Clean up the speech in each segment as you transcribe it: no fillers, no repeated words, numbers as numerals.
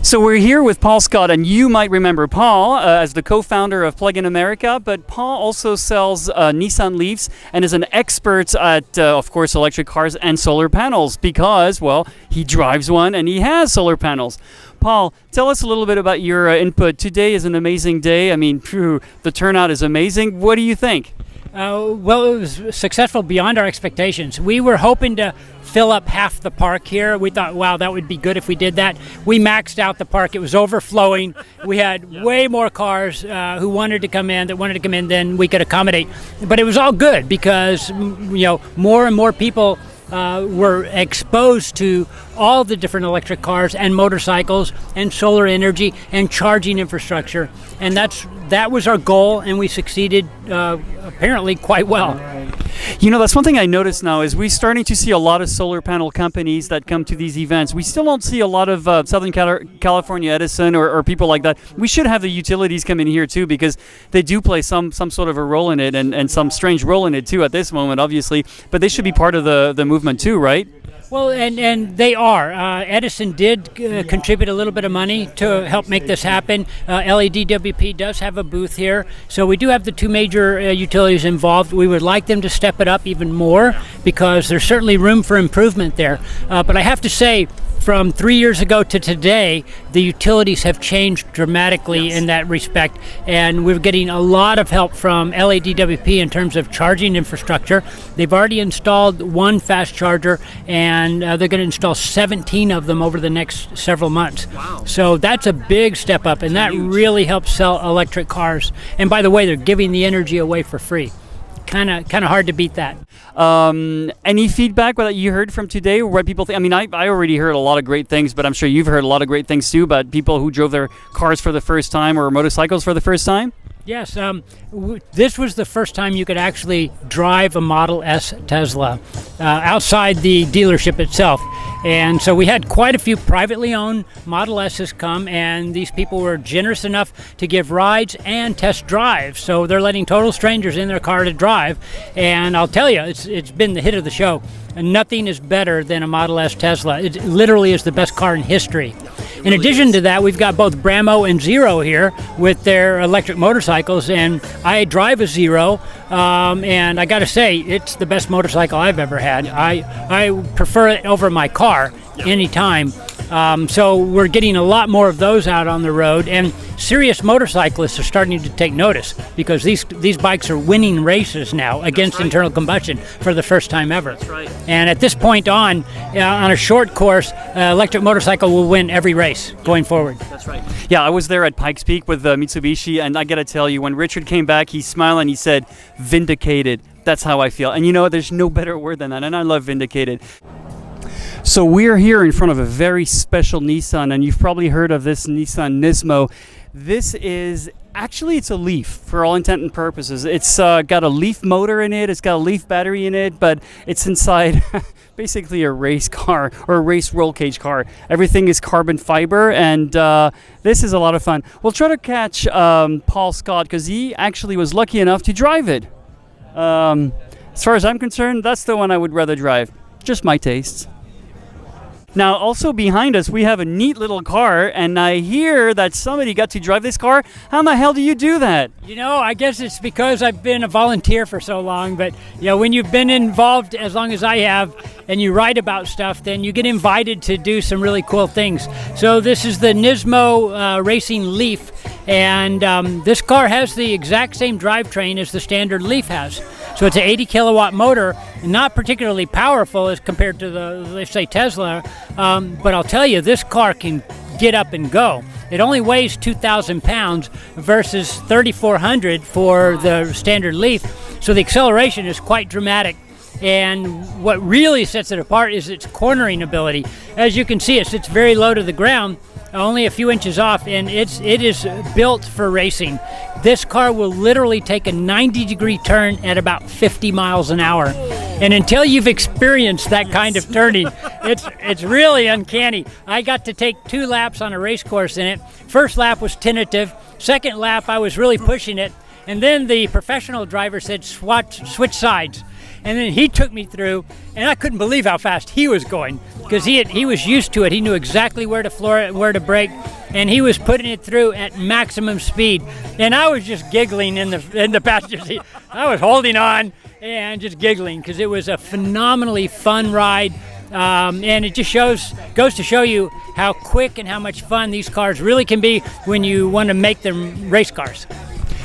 So we're here with Paul Scott, and you might remember Paul as the co-founder of Plug in America, but Paul also sells Nissan Leafs and is an expert at, of course, electric cars and solar panels because, well, he drives one and he has solar panels. Paul, tell us a little bit about your input. Today is an amazing day. I mean, the turnout is amazing. What do you think? Well, it was successful beyond our expectations. We were hoping to fill up half the park here. We thought, wow, that would be good if we did that. We maxed out the park. It was overflowing. We had way more cars who wanted to come in, than we could accommodate. But it was all good because, more and more people were exposed to all the different electric cars and motorcycles and solar energy and charging infrastructure, and that was our goal, and we succeeded apparently quite well. That's one thing I noticed now is we're starting to see a lot of solar panel companies that come to these events. We still don't see a lot of Southern California Edison or people like that. We should have the utilities come in here too, because they do play some sort of a role in it, and some strange role in it too at this moment, obviously, but they should be part of the movement too, right? Well, and they are. Edison did contribute a little bit of money to help make this happen. LADWP does have a booth here, so we do have the two major utilities involved. We would like them to step it up even more because there's certainly room for improvement there. But I have to say, from 3 years ago to today, the utilities have changed dramatically in that respect, and we're getting a lot of help from LADWP in terms of charging infrastructure. They've already installed one fast charger, and they're going to install 17 of them over the next several months. Wow. So that's a big step up, and that really helps sell electric cars. And by the way, they're giving the energy away for free. Kind of hard to beat that. Any feedback that you heard from today? What people think? I mean, I already heard a lot of great things, but I'm sure you've heard a lot of great things too about people who drove their cars for the first time or motorcycles for the first time. Yes, this was the first time you could actually drive a Model S Tesla outside the dealership itself. And so we had quite a few privately owned Model S's come, and these people were generous enough to give rides and test drives. So they're letting total strangers in their car to drive. And I'll tell you, it's been the hit of the show. And nothing is better than a Model S Tesla. It literally is the best car in history. In addition to that, we've got both Bramo and Zero here with their electric motorcycles, and I drive a Zero, and I got to say, it's the best motorcycle I've ever had. I prefer it over my car anytime. So we're getting a lot more of those out on the road, and serious motorcyclists are starting to take notice because these bikes are winning races now against internal combustion for the first time ever. That's right. And at this point on a short course, electric motorcycle will win every race going forward. That's right. Yeah, I was there at Pikes Peak with Mitsubishi, and I got to tell you, when Richard came back, he smiled and he said, "Vindicated." That's how I feel. And there's no better word than that, and I love vindicated. So we're here in front of a very special Nissan, and you've probably heard of this Nissan Nismo. This is actually, it's a Leaf for all intent and purposes. It's got a Leaf motor in it, it's got a Leaf battery in it, but it's inside basically a race car or a race roll cage car. Everything is carbon fiber, and this is a lot of fun. We'll try to catch Paul Scott because he actually was lucky enough to drive it. As far as I'm concerned, that's the one I would rather drive. Just my tastes. Now, also behind us, we have a neat little car, and I hear that somebody got to drive this car. How in the hell do you do that? I guess it's because I've been a volunteer for so long, but when you've been involved as long as I have and you write about stuff, then you get invited to do some really cool things. So this is the Nismo Racing Leaf, and this car has the exact same drivetrain as the standard Leaf has. So it's an 80 kilowatt motor, not particularly powerful as compared to the, let's say, Tesla, but I'll tell you, this car can get up and go. It only weighs 2,000 pounds versus 3,400 for the standard Leaf, so the acceleration is quite dramatic. And what really sets it apart is its cornering ability. As you can see, it sits very low to the ground, only a few inches off, and it is built for racing. This car will literally take a 90-degree turn at about 50 miles an hour. And until you've experienced that kind of turning, it's really uncanny. I got to take 2 laps on a race course in it. First lap was tentative. Second lap, I was really pushing it. And then the professional driver said, switch sides. And then he took me through, and I couldn't believe how fast he was going, because he was used to it. He knew exactly where to floor it, where to brake, and he was putting it through at maximum speed. And I was just giggling in the passenger seat. I was holding on and just giggling, because it was a phenomenally fun ride. And it just goes to show you how quick and how much fun these cars really can be when you want to make them race cars.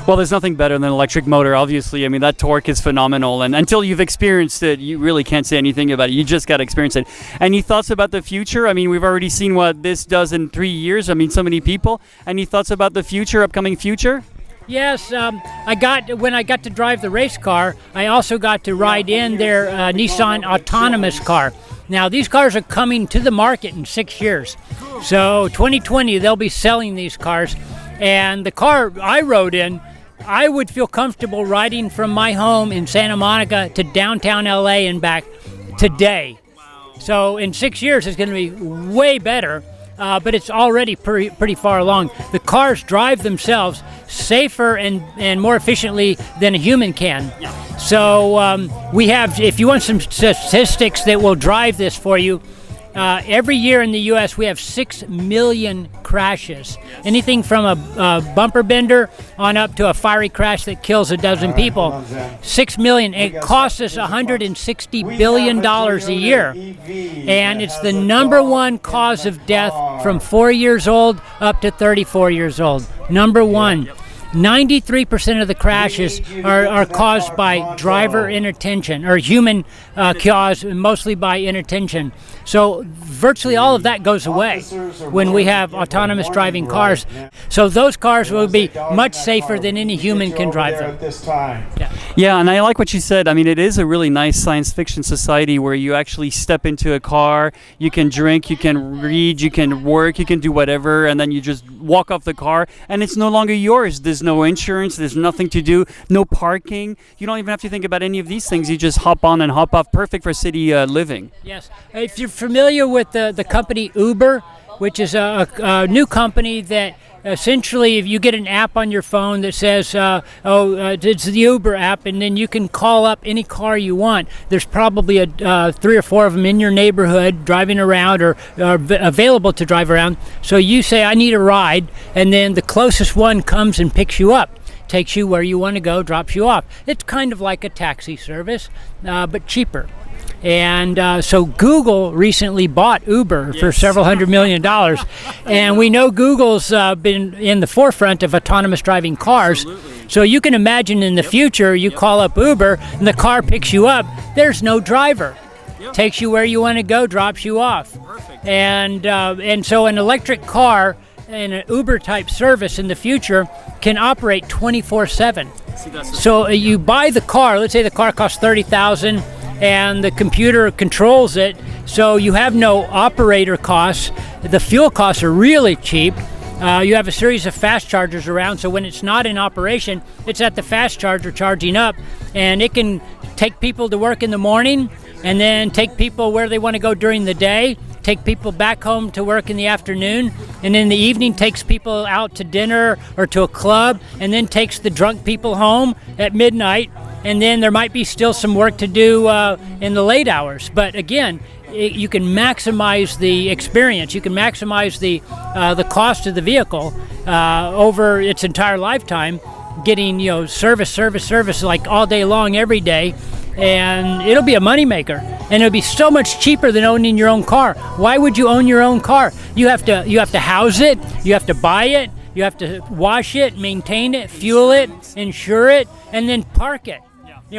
Well, there's nothing better than an electric motor, obviously. I mean, that torque is phenomenal, and until you've experienced it, you really can't say anything about it. You just got to experience it. Any thoughts about the future? I mean, we've already seen what this does in 3 years. I mean, so many people. Any thoughts about the future, upcoming future? Yes, when I got to drive the race car, I also got to ride in their Nissan autonomous car. Now, these cars are coming to the market in 6 years. So 2020, they'll be selling these cars. And the car I rode in, I would feel comfortable riding from my home in Santa Monica to downtown LA and back today. So in 6 years, it's going to be way better, but it's already pretty far along. The cars drive themselves safer and more efficiently than a human can. So we have, if you want some statistics that will drive this for you, every year in the U.S. we have 6 million crashes. Anything from a bumper bender on up to a fiery crash that kills a dozen people. 6 million. It costs us $160 billion a year. And it's the #1 cause of death from 4 years old up to 34 years old. #1. 93% of the crashes are caused by driver inattention, or human caused, mostly by inattention. So virtually all of that goes away when we have autonomous driving cars. So those cars will be much safer than any human can drive them. Yeah, and I like what you said. I mean, it is a really nice science fiction society where you actually step into a car, you can drink, you can read, you can work, you can do whatever, and then you just walk off the car, and it's no longer yours. There's no insurance, there's nothing to do, no parking. You don't even have to think about any of these things. You just hop on and hop off. Perfect for city living. Yes. If you're familiar with the company Uber, which is a new company that essentially, if you get an app on your phone that says, it's the Uber app, and then you can call up any car you want. There's probably 3 or 4 of them in your neighborhood driving around or available to drive around. So you say, I need a ride, and then the closest one comes and picks you up, takes you where you want to go, drops you off. It's kind of like a taxi service, but cheaper. And so Google recently bought Uber for several $100 million. And we know Google's been in the forefront of autonomous driving cars. Absolutely. So you can imagine in the future, you call up Uber and the car picks you up. There's no driver. Takes you where you want to go, drops you off. Perfect. And so an electric car and an Uber type service in the future can operate 24/7. So you buy the car, let's say the car costs $30,000, and the computer controls it, so you have no operator costs. The fuel costs are really cheap. You have a series of fast chargers around, so when it's not in operation, it's at the fast charger charging up, and it can take people to work in the morning, and then take people where they want to go during the day, take people back home to work in the afternoon, and in the evening takes people out to dinner or to a club, and then takes the drunk people home at midnight. And then there might be still some work to do in the late hours. But again, you can maximize the experience. You can maximize the cost of the vehicle over its entire lifetime, getting service like all day long, every day. And it'll be a moneymaker, and it'll be so much cheaper than owning your own car. Why would you own your own car? You have to house it, you have to buy it, you have to wash it, maintain it, fuel it, insure it, and then park it.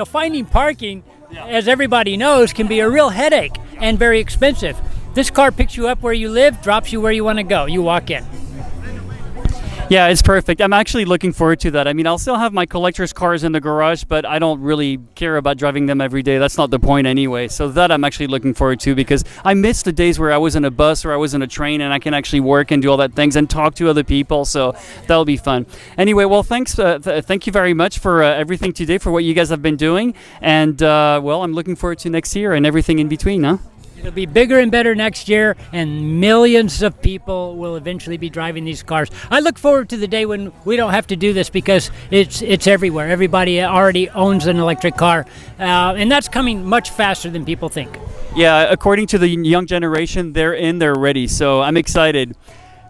Finding parking, as everybody knows, can be a real headache and very expensive. This car picks you up where you live, drops you where you want to go. You walk in. Yeah, it's perfect. I'm actually looking forward to that. I mean, I'll still have my collector's cars in the garage, but I don't really care about driving them every day. That's not the point anyway. So that I'm actually looking forward to, because I miss the days where I was in a bus or I was in a train and I can actually work and do all that things and talk to other people. So that'll be fun. Anyway, well, thanks. Thank you very much for everything today, for what you guys have been doing. And, well, I'm looking forward to next year and everything in between, huh? It'll be bigger and better next year, and millions of people will eventually be driving these cars. I look forward to the day when we don't have to do this because it's everywhere. Everybody already owns an electric car, and that's coming much faster than people think. Yeah, according to the young generation, they're ready. So I'm excited.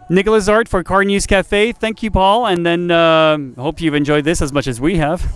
Nicholas Art for Car News Cafe. Thank you, Paul, and then hope you've enjoyed this as much as we have.